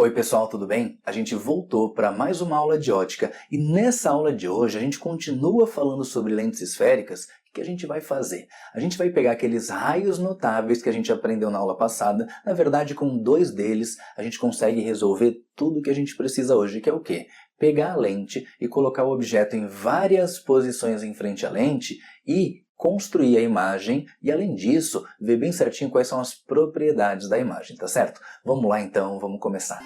Oi pessoal, tudo bem? A gente voltou para mais uma aula de ótica e nessa aula de hoje a gente continua falando sobre lentes esféricas. O que a gente vai fazer? A gente vai pegar aqueles raios notáveis que a gente aprendeu na aula passada. Na verdade, com 2 deles a gente consegue resolver tudo o que a gente precisa hoje, que é o quê? Pegar a lente e colocar o objeto em várias posições em frente à lente e construir a imagem e, além disso, ver bem certinho quais são as propriedades da imagem, tá certo? Vamos lá então, vamos começar.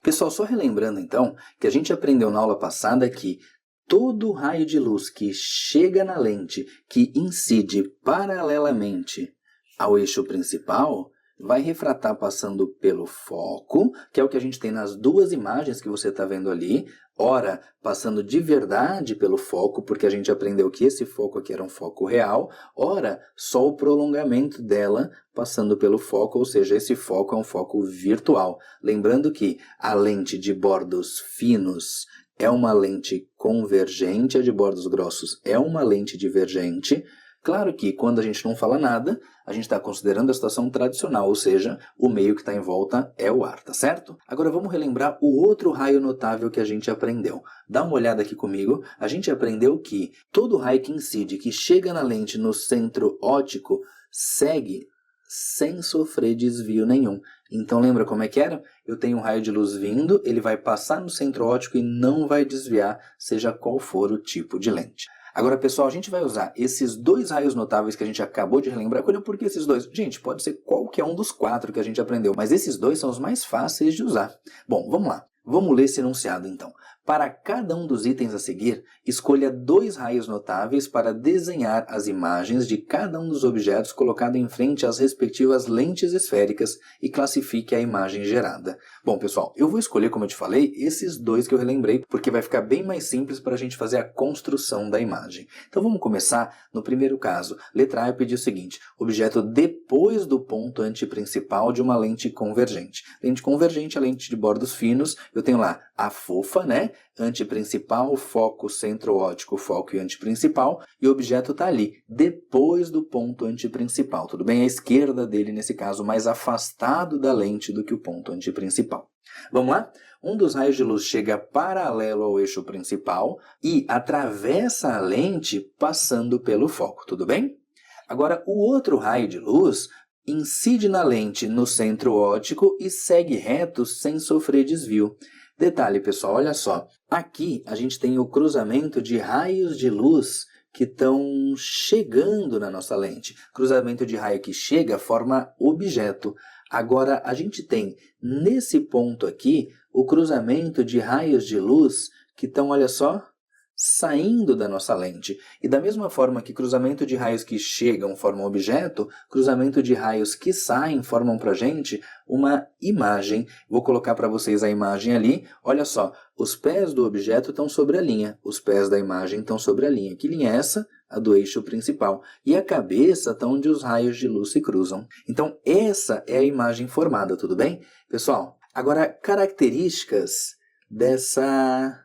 Pessoal, só relembrando então que a gente aprendeu na aula passada que todo raio de luz que chega na lente, que incide paralelamente ao eixo principal, vai refratar passando pelo foco, que é o que a gente tem nas 2 imagens que você está vendo ali, ora passando de verdade pelo foco, porque a gente aprendeu que esse foco aqui era um foco real, ora só o prolongamento dela passando pelo foco, ou seja, esse foco é um foco virtual. Lembrando que a lente de bordos finos é uma lente convergente, a de bordos grossos é uma lente divergente. Claro que quando a gente não fala nada, a gente está considerando a situação tradicional, ou seja, o meio que está em volta é o ar, tá certo? Agora vamos relembrar o outro raio notável que a gente aprendeu. Dá uma olhada aqui comigo. A gente aprendeu que todo raio que incide, que chega na lente no centro óptico, segue sem sofrer desvio nenhum. Então lembra como é que era? Eu tenho um raio de luz vindo, ele vai passar no centro óptico e não vai desviar, seja qual for o tipo de lente. Agora, pessoal, a gente vai usar esses 2 raios notáveis que a gente acabou de relembrar. Olha, por que esses 2? Gente, pode ser qualquer um dos 4 que a gente aprendeu, mas esses 2 são os mais fáceis de usar. Bom, vamos lá. Vamos ler esse enunciado, então. Para cada um dos itens a seguir, escolha 2 raios notáveis para desenhar as imagens de cada um dos objetos colocado em frente às respectivas lentes esféricas e classifique a imagem gerada. Bom, pessoal, eu vou escolher, como eu te falei, esses 2 que eu relembrei, porque vai ficar bem mais simples para a gente fazer a construção da imagem. Então vamos começar no primeiro caso. Letra A, eu pedi o seguinte: objeto depois do ponto antiprincipal de uma lente convergente. Lente convergente, a lente de bordos finos, eu tenho lá a fofa, né? Antiprincipal, foco, centro óptico, foco e antiprincipal, e o objeto está ali, depois do ponto antiprincipal, tudo bem? À esquerda dele, nesse caso, mais afastado da lente do que o ponto antiprincipal. Vamos lá? Um dos raios de luz chega paralelo ao eixo principal e atravessa a lente passando pelo foco, tudo bem? Agora, o outro raio de luz incide na lente no centro óptico e segue reto sem sofrer desvio. Detalhe, pessoal, olha só. Aqui a gente tem o cruzamento de raios de luz que estão chegando na nossa lente. Cruzamento de raio que chega forma objeto. Agora a gente tem nesse ponto aqui o cruzamento de raios de luz que estão, olha só, saindo da nossa lente. E da mesma forma que cruzamento de raios que chegam formam objeto, cruzamento de raios que saem formam para a gente uma imagem. Vou colocar para vocês a imagem ali. Olha só, os pés do objeto estão sobre a linha, os pés da imagem estão sobre a linha. Que linha é essa? A do eixo principal. E a cabeça está onde os raios de luz se cruzam. Então, essa é a imagem formada, tudo bem? Pessoal, agora características dessa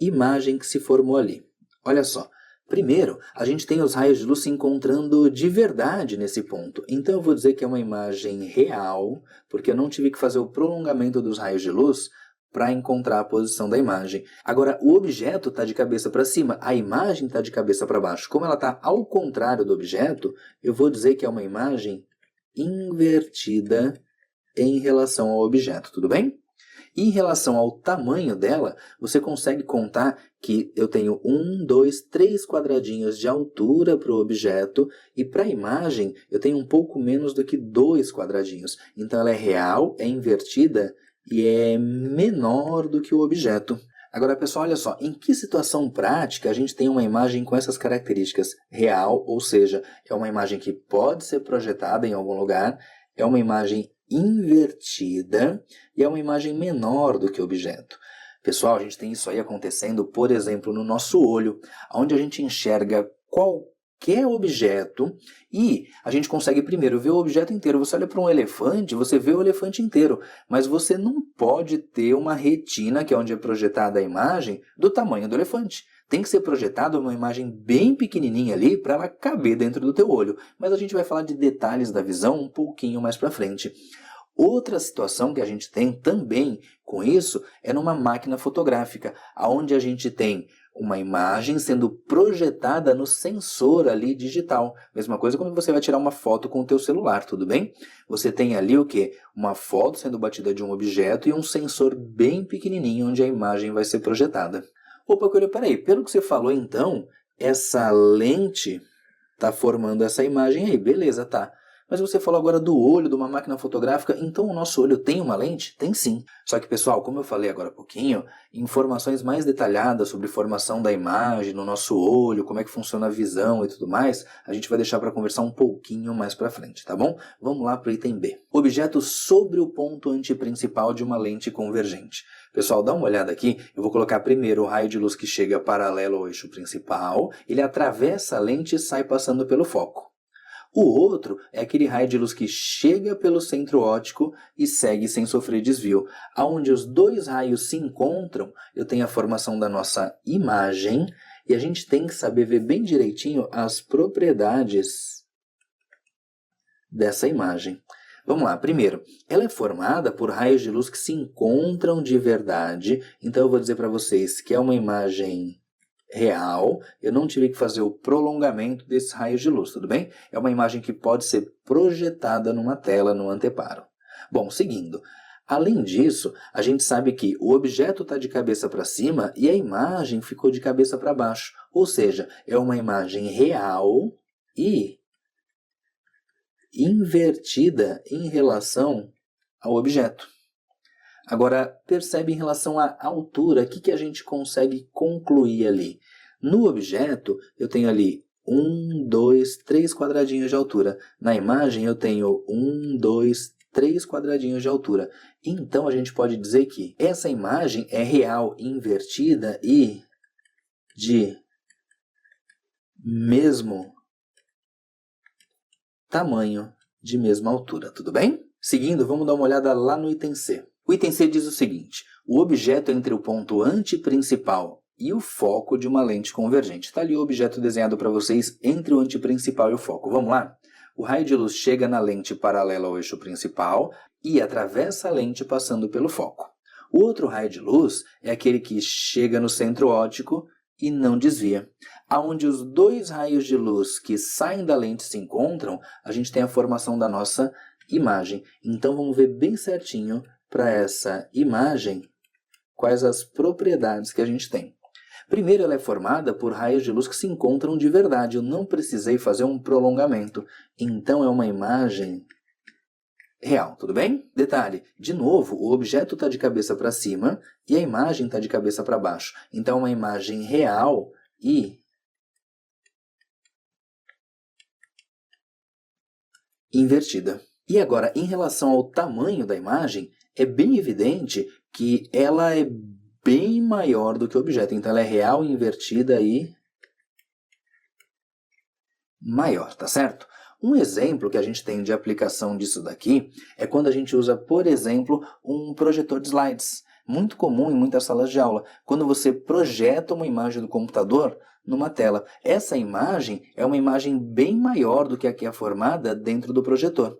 imagem que se formou ali. Olha só. Primeiro, a gente tem os raios de luz se encontrando de verdade nesse ponto. Então eu vou dizer que é uma imagem real, porque eu não tive que fazer o prolongamento dos raios de luz para encontrar a posição da imagem. Agora, o objeto está de cabeça para cima, a imagem está de cabeça para baixo. Como ela está ao contrário do objeto, eu vou dizer que é uma imagem invertida em relação ao objeto, tudo bem? Em relação ao tamanho dela, você consegue contar que eu tenho 1, 2, 3 quadradinhos de altura para o objeto e para a imagem eu tenho um pouco menos do que 2 quadradinhos. Então ela é real, é invertida e é menor do que o objeto. Agora, pessoal, olha só, em que situação prática a gente tem uma imagem com essas características? Real, ou seja, é uma imagem que pode ser projetada em algum lugar, é uma imagem invertida e é uma imagem menor do que o objeto. Pessoal, a gente tem isso aí acontecendo, por exemplo, no nosso olho, onde a gente enxerga qualquer objeto e a gente consegue primeiro ver o objeto inteiro. Você olha para um elefante, você vê o elefante inteiro, mas você não pode ter uma retina, que é onde é projetada a imagem, do tamanho do elefante. Tem que ser projetada uma imagem bem pequenininha ali para ela caber dentro do teu olho. Mas a gente vai falar de detalhes da visão um pouquinho mais para frente. Outra situação que a gente tem também com isso é numa máquina fotográfica, onde a gente tem uma imagem sendo projetada no sensor ali digital. Mesma coisa quando você vai tirar uma foto com o teu celular, tudo bem? Você tem ali o quê? Uma foto sendo batida de um objeto e um sensor bem pequenininho onde a imagem vai ser projetada. Opa, Coelho, peraí, pelo que você falou então, essa lente está formando essa imagem aí, beleza, tá. Mas você falou agora do olho, de uma máquina fotográfica, então o nosso olho tem uma lente? Tem sim. Só que, pessoal, como eu falei agora há pouquinho, informações mais detalhadas sobre formação da imagem no nosso olho, como é que funciona a visão e tudo mais, a gente vai deixar para conversar um pouquinho mais para frente, tá bom? Vamos lá para o item B. Objeto sobre o ponto antiprincipal de uma lente convergente. Pessoal, dá uma olhada aqui, eu vou colocar primeiro o raio de luz que chega paralelo ao eixo principal, ele atravessa a lente e sai passando pelo foco. O outro é aquele raio de luz que chega pelo centro óptico e segue sem sofrer desvio. Onde os dois raios se encontram, eu tenho a formação da nossa imagem e a gente tem que saber ver bem direitinho as propriedades dessa imagem. Vamos lá, primeiro, ela é formada por raios de luz que se encontram de verdade, então eu vou dizer para vocês que é uma imagem real, eu não tive que fazer o prolongamento desses raios de luz, tudo bem? É uma imagem que pode ser projetada numa tela, no anteparo. Bom, seguindo. Além disso, a gente sabe que o objeto está de cabeça para cima e a imagem ficou de cabeça para baixo. Ou seja, é uma imagem real e invertida em relação ao objeto. Agora, percebe em relação à altura, o que a gente consegue concluir ali? No objeto, eu tenho ali 1, 2, 3 quadradinhos de altura. Na imagem, eu tenho 1, 2, 3 quadradinhos de altura. Então, a gente pode dizer que essa imagem é real, invertida e de mesmo tamanho, de mesma altura. Tudo bem? Seguindo, vamos dar uma olhada lá no item C. O item C diz o seguinte: o objeto entre o ponto antiprincipal e o foco de uma lente convergente. Está ali o objeto desenhado para vocês entre o antiprincipal e o foco. Vamos lá? O raio de luz chega na lente paralela ao eixo principal e atravessa a lente passando pelo foco. O outro raio de luz é aquele que chega no centro óptico e não desvia. Aonde os dois raios de luz que saem da lente se encontram, a gente tem a formação da nossa imagem. Então vamos ver bem certinho para essa imagem quais as propriedades que a gente tem. Primeiro, ela é formada por raios de luz que se encontram de verdade. Eu não precisei fazer um prolongamento. Então é uma imagem real, tudo bem? Detalhe, de novo, o objeto está de cabeça para cima e a imagem está de cabeça para baixo. Então é uma imagem real e invertida. E agora, em relação ao tamanho da imagem, é bem evidente que ela é bem maior do que o objeto. Então ela é real, invertida e maior, tá certo? Um exemplo que a gente tem de aplicação disso daqui é quando a gente usa, por exemplo, um projetor de slides. Muito comum em muitas salas de aula, quando você projeta uma imagem do computador numa tela. Essa imagem é uma imagem bem maior do que a que é formada dentro do projetor.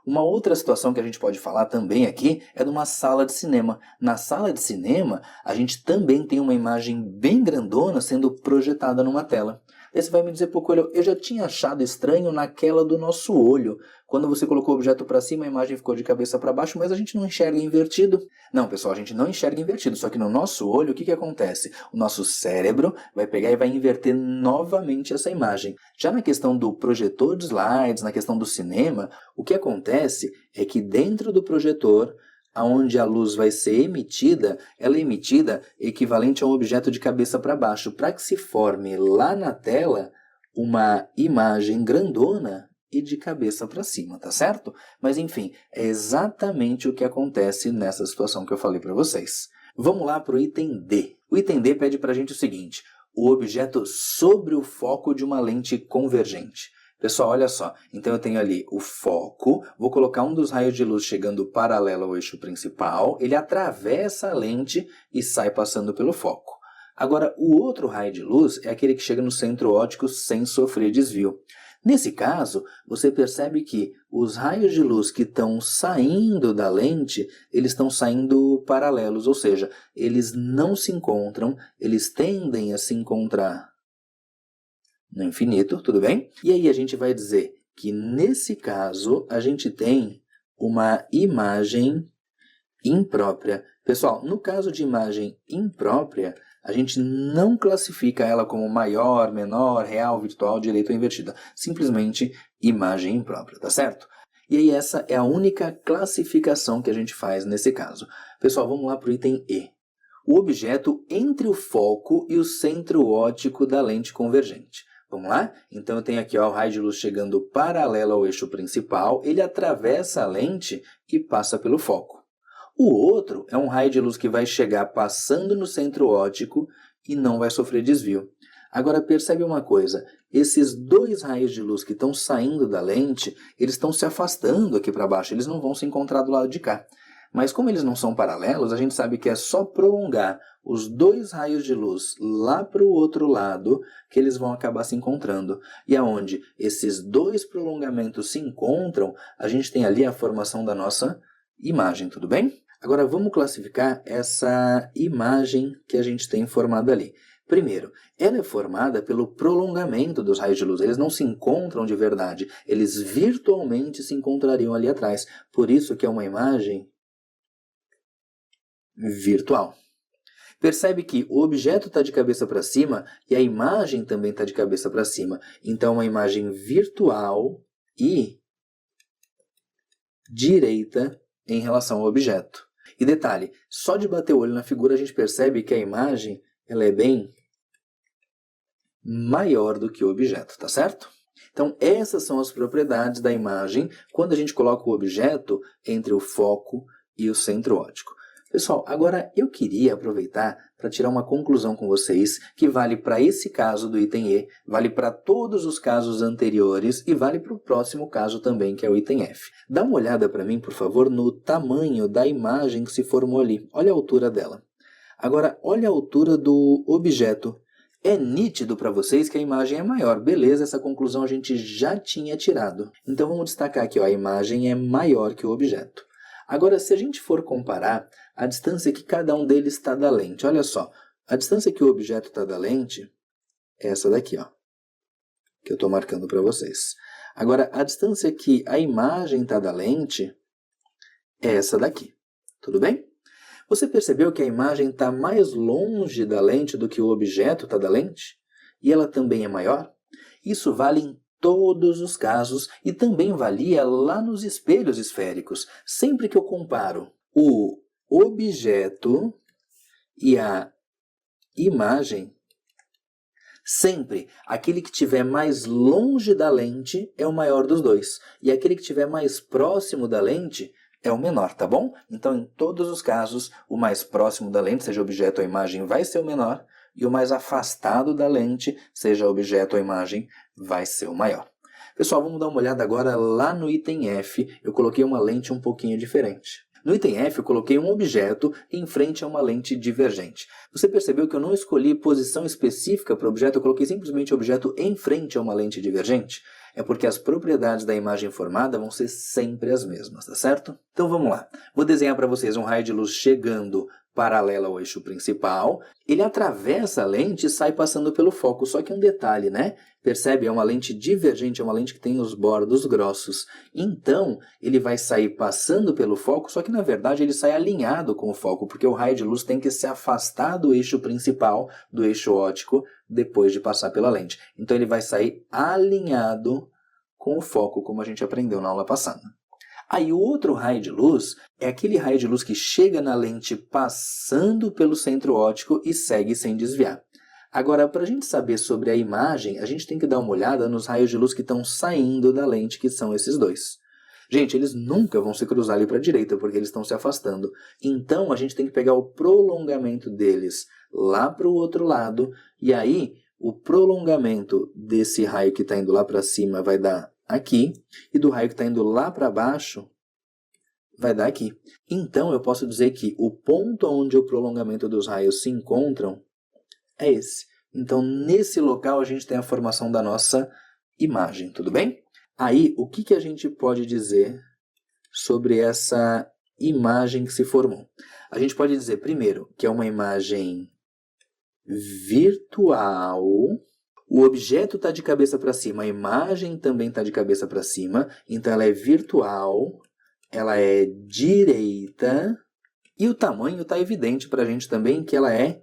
Uma outra situação que a gente pode falar também aqui é de uma sala de cinema. Na sala de cinema, a gente também tem uma imagem bem grandona sendo projetada numa tela. Daí você vai me dizer, pô, Coelho, eu já tinha achado estranho naquela do nosso olho. Quando você colocou o objeto para cima, a imagem ficou de cabeça para baixo, mas a gente não enxerga invertido. Não, pessoal, a gente não enxerga invertido, só que no nosso olho, o que acontece? O nosso cérebro vai pegar e vai inverter novamente essa imagem. Já na questão do projetor de slides, na questão do cinema, o que acontece é que dentro do projetor, onde a luz vai ser emitida, ela é emitida equivalente a um objeto de cabeça para baixo, para que se forme lá na tela uma imagem grandona e de cabeça para cima, tá certo? Mas enfim, é exatamente o que acontece nessa situação que eu falei para vocês. Vamos lá para o item D. O item D pede para a gente o seguinte: o objeto sobre o foco de uma lente convergente. Pessoal, olha só, então eu tenho ali o foco, vou colocar um dos raios de luz chegando paralelo ao eixo principal, ele atravessa a lente e sai passando pelo foco. Agora, o outro raio de luz é aquele que chega no centro óptico sem sofrer desvio. Nesse caso, você percebe que os raios de luz que estão saindo da lente, eles estão saindo paralelos, ou seja, eles não se encontram, eles tendem a se encontrar no infinito, tudo bem? E aí a gente vai dizer que nesse caso a gente tem uma imagem imprópria. Pessoal, no caso de imagem imprópria, a gente não classifica ela como maior, menor, real, virtual, direita ou invertida. Simplesmente imagem imprópria, tá certo? E aí essa é a única classificação que a gente faz nesse caso. Pessoal, vamos lá para o item E. O objeto entre o foco e o centro óptico da lente convergente. Vamos lá? Então eu tenho aqui o raio de luz chegando paralelo ao eixo principal, ele atravessa a lente e passa pelo foco. O outro é um raio de luz que vai chegar passando no centro óptico e não vai sofrer desvio. Agora percebe uma coisa, esses dois raios de luz que estão saindo da lente, eles estão se afastando aqui para baixo, eles não vão se encontrar do lado de cá. Mas como eles não são paralelos, a gente sabe que é só prolongar os dois raios de luz lá para o outro lado que eles vão acabar se encontrando. E aonde esses dois prolongamentos se encontram, a gente tem ali a formação da nossa imagem, tudo bem? Agora vamos classificar essa imagem que a gente tem formada ali. Primeiro, ela é formada pelo prolongamento dos raios de luz. Eles não se encontram de verdade, eles virtualmente se encontrariam ali atrás. Por isso que é uma imagem virtual. Percebe que o objeto está de cabeça para cima e a imagem também está de cabeça para cima. Então, uma imagem virtual e direita em relação ao objeto. E detalhe, só de bater o olho na figura a gente percebe que a imagem ela é bem maior do que o objeto, tá certo? Então, essas são as propriedades da imagem quando a gente coloca o objeto entre o foco e o centro óptico. Pessoal, agora eu queria aproveitar para tirar uma conclusão com vocês que vale para esse caso do item E, vale para todos os casos anteriores e vale para o próximo caso também, que é o item F. Dá uma olhada para mim, por favor, no tamanho da imagem que se formou ali. Olha a altura dela. Agora, olha a altura do objeto. É nítido para vocês que a imagem é maior. Beleza, essa conclusão a gente já tinha tirado. Então vamos destacar aqui, ó, a imagem é maior que o objeto. Agora, se a gente for comparar a distância que cada um deles está da lente, olha só, a distância que o objeto está da lente é essa daqui, ó, que eu estou marcando para vocês. Agora, a distância que a imagem está da lente é essa daqui, tudo bem? Você percebeu que a imagem está mais longe da lente do que o objeto está da lente? E ela também é maior? Isso vale em todos os casos e também valia lá nos espelhos esféricos. Sempre que eu comparo o objeto e a imagem, sempre aquele que estiver mais longe da lente é o maior dos dois. E aquele que estiver mais próximo da lente é o menor, tá bom? Então, em todos os casos, o mais próximo da lente, seja objeto ou imagem, vai ser o menor. E o mais afastado da lente, seja objeto ou imagem, vai ser o maior. Pessoal, vamos dar uma olhada agora lá no item F. Eu coloquei uma lente um pouquinho diferente. No item F, eu coloquei um objeto em frente a uma lente divergente. Você percebeu que eu não escolhi posição específica para o objeto, eu coloquei simplesmente o objeto em frente a uma lente divergente? É porque as propriedades da imagem formada vão ser sempre as mesmas, tá certo? Então vamos lá. Vou desenhar para vocês um raio de luz chegando paralelo ao eixo principal. Ele atravessa a lente e sai passando pelo foco. Só que um detalhe, né? Percebe? É uma lente divergente, é uma lente que tem os bordos grossos. Então, ele vai sair passando pelo foco, só que na verdade ele sai alinhado com o foco, porque o raio de luz tem que se afastar do eixo principal, do eixo óptico, depois de passar pela lente. Então ele vai sair alinhado com o foco, como a gente aprendeu na aula passada. Aí o outro raio de luz é aquele raio de luz que chega na lente passando pelo centro óptico e segue sem desviar. Agora, para a gente saber sobre a imagem, a gente tem que dar uma olhada nos raios de luz que estão saindo da lente, que são esses dois. Gente, eles nunca vão se cruzar ali para a direita, porque eles estão se afastando. Então, a gente tem que pegar o prolongamento deles lá para o outro lado, e aí o prolongamento desse raio que está indo lá para cima vai dar aqui, e do raio que está indo lá para baixo vai dar aqui. Então, eu posso dizer que o ponto onde o prolongamento dos raios se encontram é esse. Então, nesse local, a gente tem a formação da nossa imagem, tudo bem? Aí, o que a gente pode dizer sobre essa imagem que se formou? A gente pode dizer, primeiro, que é uma imagem virtual. O objeto está de cabeça para cima, a imagem também está de cabeça para cima, então ela é virtual, ela é direita, e o tamanho está evidente para a gente também que ela é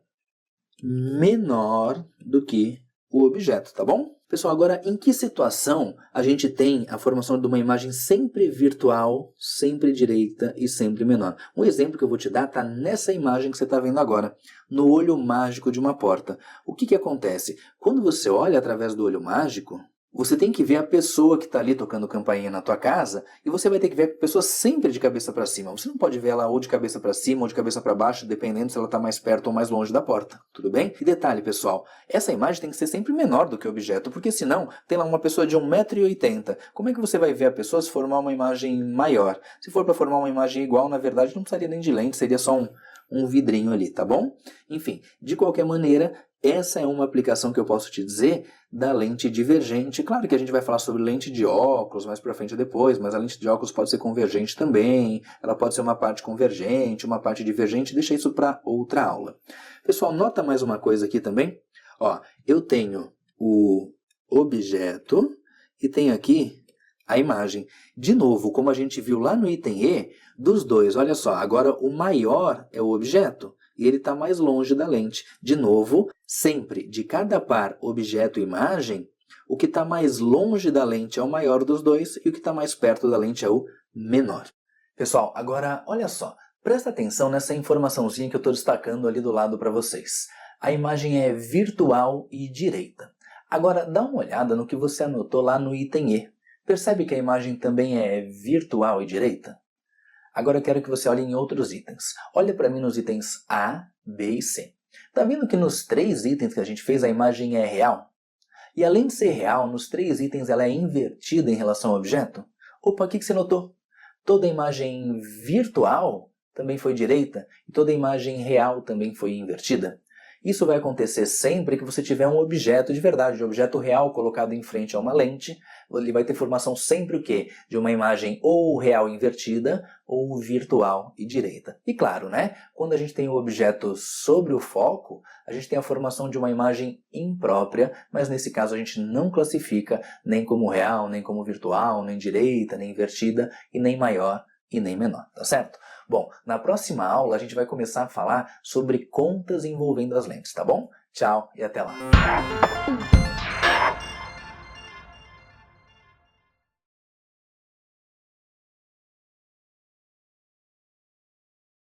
menor do que o objeto, tá bom? Pessoal, agora em que situação a gente tem a formação de uma imagem sempre virtual, sempre direita e sempre menor? Um exemplo que eu vou te dar está nessa imagem que você está vendo agora, no olho mágico de uma porta. O que acontece? Quando você olha através do olho mágico, você tem que ver a pessoa que está ali tocando campainha na tua casa e você vai ter que ver a pessoa sempre de cabeça para cima. Você não pode ver ela ou de cabeça para cima ou de cabeça para baixo, dependendo se ela está mais perto ou mais longe da porta. Tudo bem? E detalhe, pessoal, essa imagem tem que ser sempre menor do que o objeto, porque senão tem lá uma pessoa de 1,80 m. Como é que você vai ver a pessoa se formar uma imagem maior? Se for para formar uma imagem igual, na verdade não precisaria nem de lente, seria só um vidrinho ali, tá bom? Enfim, de qualquer maneira, essa é uma aplicação que eu posso te dizer da lente divergente. Claro que a gente vai falar sobre lente de óculos mais para frente depois, mas a lente de óculos pode ser convergente também, ela pode ser uma parte convergente, uma parte divergente, deixa isso para outra aula. Pessoal, nota mais uma coisa aqui também. Ó, eu tenho o objeto e tenho aqui a imagem. De novo, como a gente viu lá no item E, dos dois, olha só, agora o maior é o objeto e ele está mais longe da lente. De novo, sempre de cada par objeto e imagem, o que está mais longe da lente é o maior dos dois e o que está mais perto da lente é o menor. Pessoal, agora olha só, presta atenção nessa informaçãozinha que eu estou destacando ali do lado para vocês. A imagem é virtual e direita. Agora dá uma olhada no que você anotou lá no item E. Percebe que a imagem também é virtual e direita? Agora eu quero que você olhe em outros itens. Olha para mim nos itens A, B e C. Está vendo que nos 3 itens que a gente fez a imagem é real? E além de ser real, nos 3 itens ela é invertida em relação ao objeto? Opa, o que você notou? Toda a imagem virtual também foi direita e toda a imagem real também foi invertida. Isso vai acontecer sempre que você tiver um objeto de verdade, um objeto real colocado em frente a uma lente. Ele vai ter formação sempre o quê? De uma imagem ou real invertida ou virtual e direita. E claro, né? Quando a gente tem o objeto sobre o foco, a gente tem a formação de uma imagem imprópria, mas nesse caso a gente não classifica nem como real, nem como virtual, nem direita, nem invertida e nem maior e nem menor, tá certo? Bom, na próxima aula a gente vai começar a falar sobre contas envolvendo as lentes, tá bom? Tchau e até lá!